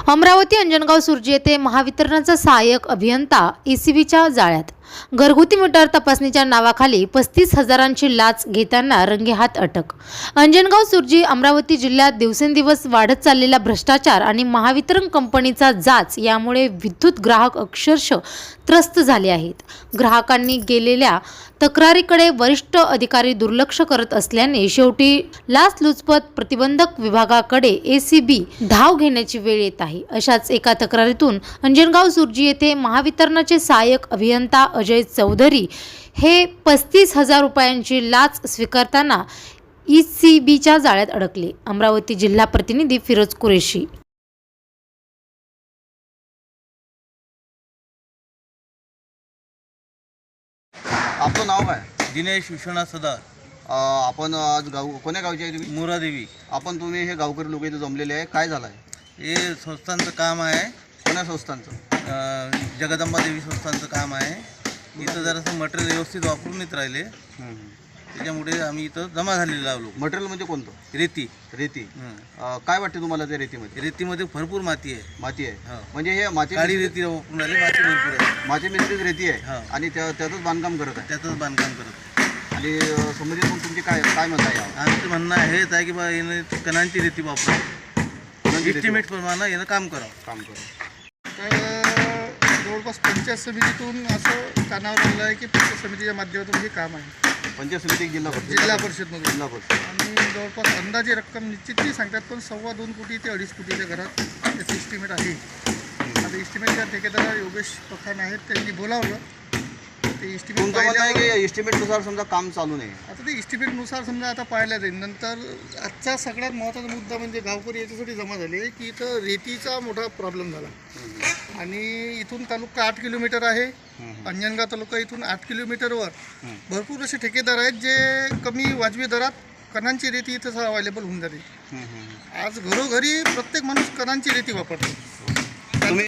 अमरावती अंजनगाव सुर्जी येथे महावितरणाचा सहाय्यक अभियंता ECBच्या जाळ्यात घरगुती मीटर तपासणीच्या नावाखाली 35,000ची लाच घेताना रंगेहात अटक। अंजनगाव सुर्जी अमरावती जिल्ह्यात दिवसेंदिवस वाढत चाललेला भ्रष्टाचार आणि महावितरण कंपनीचा जाच यामुळे विद्युत ग्राहक अक्षरशः त्रस्त झाले आहेत। ग्राहकांनी गेलेल्या तक्रारीकडे वरिष्ठ अधिकारी दुर्लक्ष करत असल्याने शेवटी लाचलुचपत प्रतिबंधक विभागाकडे ECB धाव घेण्याची वेळ येत आहे। अशाच एका तक्रारीतून अंजनगाव सुर्जी येथे महावितरणाचे सहाय्यक अभियंता अजय चौधरी हे 35,000 रुपयांची लाच स्वीकारताना ECBच्या जाळ्यात अडकले। अमरावती जिल्हा प्रतिनिधी फिरोज कुरेशी। आपलं नाव काय? दिनेश विश्वनाथ सदार। आपण आज कोण्या गावचे आहे तुम्ही? मुरादेवी। तुम्ही हे गावकरी लोक इथे जमलेले आहे, काय झालं आहे? हे संस्थांचं काम आहे। कोण्या संस्थांचं? जगदंबा देवी संस्थांचं काम आहे। इथं जरासं मटेरियल व्यवस्थित वापरून येत राहिले, त्याच्यामुळे आम्ही इथं जमा झालेले लावलो। मटेरियल म्हणजे कोणतं? रेती। रेती। काय वाटते तुम्हाला त्या रेतीमध्ये? रेतीमध्ये भरपूर माती आहे। माती आहे? हो। म्हणजे हे माती काळी रेती वापरून राहिले, माती भरपूर आहे। माती मिश्रित रेती आहे हो। आणि त्यातच बांधकाम करत आहे? त्यातच बांधकाम करत आहे। आणि संबंधित मग तुमची काय मत आहे? आमचं म्हणणं हेच आहे की बा यानं कणांची रेती वापरून एस्टिमेट प्रमाणे यानं काम करावं। तर जवळपास पंचायत समितीतून असं कानावर आलं आहे की पंचायत समितीच्या माध्यमातून हे काम आहे। पंचायत समिती जिल्हा परिषद? जिल्हा परिषदमधून। जिल्हा परिषद। आणि जवळपास अंदाजे रक्कम निश्चित नाही सांगतात, पण 2.25 कोटी ते 2.5 कोटीच्या घरात त्याचं इस्टिमेट आहे। आता इस्टिमेटच्या ठेकेदार योगेश पठाण आहेत, त्यांनी बोलावलं ते इस्टिमेट तुमचं मत आहे की इस्टिमेटनुसार समजा काम चालू नाही? आता ते इस्टिमेटनुसार समजा आता पाहायला जाईल। नंतर आजचा सगळ्यात महत्त्वाचा मुद्दा म्हणजे गावकरी याच्यासाठी जमा झाले की इथं रेतीचा मोठा प्रॉब्लेम झाला आणि इथून तालुका 8 किलोमीटर आहे। अंजनगाव तालुका इथून 8 किलोमीटरवर भरपूर असे ठेकेदार आहेत जे कमी वाजवी दरात कणांची रेती इथं अवेलेबल होऊन जाते। आज घरोघरी प्रत्येक माणूस कणांची रेती वापरतो।